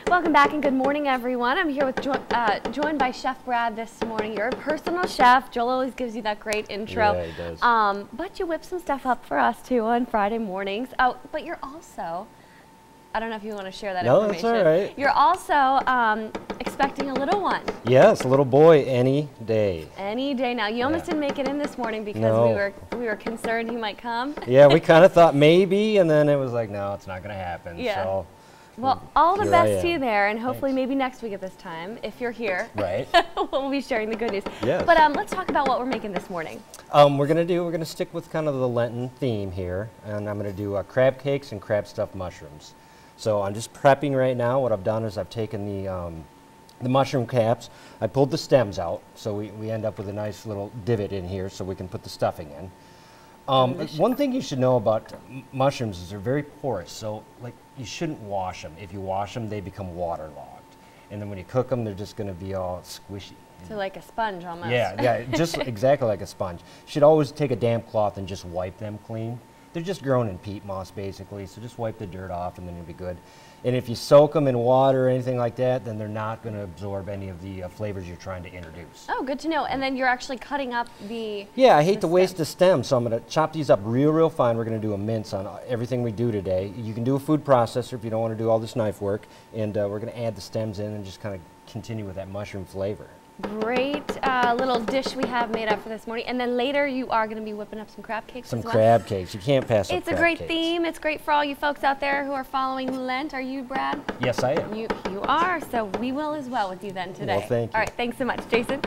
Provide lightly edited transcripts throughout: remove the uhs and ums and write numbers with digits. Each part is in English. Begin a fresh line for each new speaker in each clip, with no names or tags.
Welcome back and good morning, everyone. I'm here with joined by Chef Brad this morning. You're a personal chef. Joel always gives you that great intro.
Yeah, he does.
But you whip some stuff up for us too on Friday mornings. Oh, but you're also, I don't know if you want to share that information.
No, that's all right.
You're also expecting a little one.
Yes, a little boy any day.
Any day now. You almost didn't make it in this morning because we were concerned he might come.
Yeah, we kind of thought maybe, and then it was like, no, it's not going to happen.
Yeah.
So,
well, all the
here
best to you there, and hopefully
Thanks.
maybe next week at this time, if you're here,
Right.
we'll be sharing the good news.
Yes.
But let's talk about what we're making this morning.
we're gonna stick with kind of the Lenten theme here, and I'm gonna do crab cakes and crab stuffed mushrooms. So I'm just prepping right now. What I've done is I've taken the mushroom caps, I pulled the stems out, so we end up with a nice little divot in here so we can put the stuffing in. One thing you should know about mushrooms is they're very porous, so like you shouldn't wash them. If you wash them, they become waterlogged. And then when you cook them, they're just going to be all squishy.
So like a sponge almost.
Yeah, just exactly like a sponge. You should always take a damp cloth and just wipe them clean. They're just grown in peat moss basically, so just wipe the dirt off and then you'll be good. And if you soak them in water or anything like that, then they're not going to absorb any of the flavors you're trying to introduce.
Oh, good to know. And then you're actually cutting up the...
Yeah, I hate to waste the stem, so I'm going to chop these up real fine. We're going to do a mince on everything we do today. You can do a food processor if you don't want to do all this knife work. And we're going to add the stems in and just kind of continue with that mushroom flavor.
Great little dish we have made up for this morning. And then later you are going to be whipping up some crab cakes
Some
as well.
crab cakes. You can't pass up
It's a
crab
great
cakes.
theme. It's great for all you folks out there who are following Lent. Are you, Brad?
Yes, I am.
You are, so we will as well with you then today.
Well, thank you.
All right, thanks so much, Jason.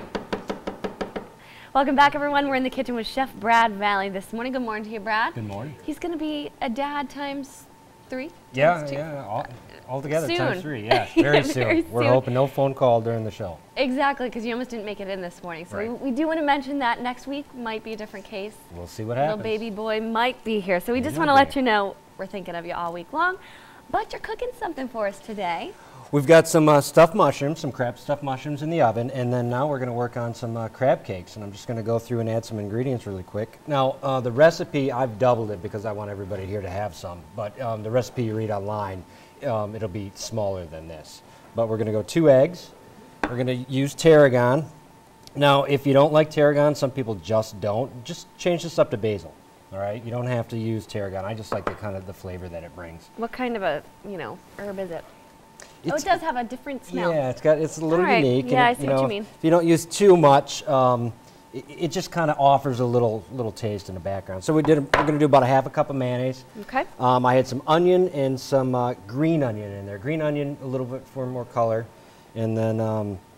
Welcome back, everyone. We're in the kitchen with Chef Brad Valley this morning. Good morning to you, Brad.
Good morning.
He's going to be a dad times 3?
Yeah, all together
Soon.
times 3. Yeah, very soon.
Very
We're
soon.
hoping no phone call during the show.
Exactly, because you almost didn't make it in this morning. So
Right.
we do want to mention that next week might be a different case.
We'll see what happens.
Little baby boy might be here. So we just
He
want to
might
let
be.
you know we're thinking of you all week long. But you're cooking something for us today.
We've got some stuffed mushrooms, some crab stuffed mushrooms in the oven, and then now we're going to work on some crab cakes. And I'm just going to go through and add some ingredients really quick. Now, the recipe, I've doubled it because I want everybody here to have some. But the recipe you read online, it'll be smaller than this. But we're going to go 2 eggs. We're going to use tarragon. Now, if you don't like tarragon, some people just don't. Just change this up to basil. All right, you don't have to use tarragon. I just like the kind of the flavor that it brings.
What kind of a, herb is it? Oh, it does have a different smell.
Yeah, it's a little
All right.
unique.
Yeah,
and,
I see what you mean.
If you don't use too much, it just kind of offers a little taste in the background. So we're going to do about 1/2 cup of mayonnaise.
Okay.
I had some onion and some green onion in there. Green onion a little bit for more color, and then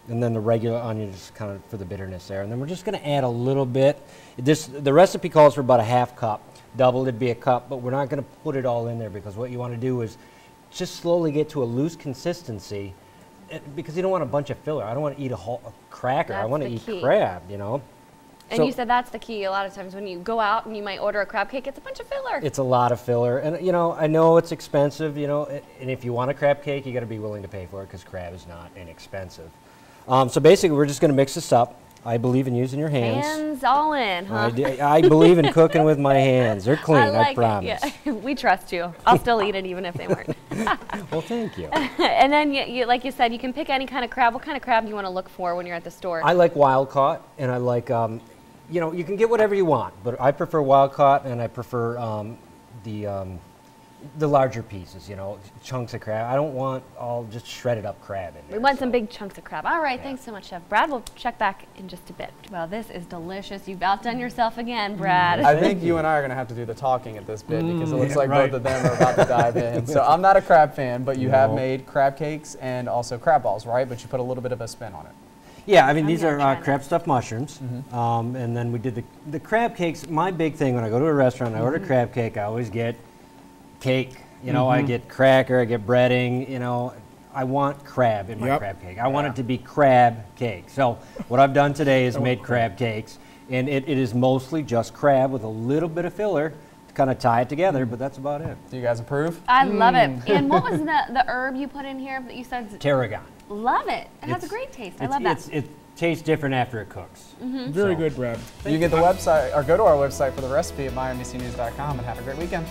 the regular onion just kind of for the bitterness there. And then we're just going to add a little bit. The recipe calls for about 1/2 cup. Double it'd be a cup, but we're not going to put it all in there because what you want to do is just slowly get to a loose consistency, because you don't want a bunch of filler. I don't want to eat a cracker. I want to eat crab,
And
so
you said that's the key. A lot of times when you go out and you might order a crab cake, it's a bunch of filler.
it's a lot of filler, and I know it's expensive, and if you want a crab cake, you got to be willing to pay for it because crab is not inexpensive. So basically, we're just going to mix this up. I believe in using your hands.
Hands all in, huh?
I believe in cooking with my hands. They're clean, I promise.
Yeah. We trust you. I'll still eat it even if they weren't.
Well, thank you.
And then, you, like you said, you can pick any kind of crab. What kind of crab do you want to look for when you're at the store?
I like wild caught, and I like, you can get whatever you want, but I prefer wild caught, and I prefer the larger pieces, chunks of crab. I don't want all just shredded up crab in there.
We want some big chunks of crab. All right, thanks so much, Chef Brad. We'll check back in just a bit. Well, this is delicious. You've outdone yourself again, Brad.
I think you and I are going to have to do the talking at this bit because it looks like both of them are about to dive in. So I'm not a crab fan, but you have made crab cakes and also crab balls, right? But you put a little bit of a spin on it.
Yeah, I mean, these
gonna
are
try
crab stuffed mushrooms. And then we did the crab cakes. My big thing when I go to a restaurant, I order crab cake, I always get cake. I get cracker, I get breading, I want crab in my crab cake. I want it to be crab cake. So what I've done today is made crab cakes, and it is mostly just crab with a little bit of filler to kind of tie it together, but that's about it.
Do you guys approve?
I love it. And what was the herb you put in here that you said?
Tarragon.
Love it. It has a great taste. I love that.
It tastes different after it cooks.
Very good, Brad.
You get the website, or go to our website for the recipe at miamicnews.com and have a great weekend.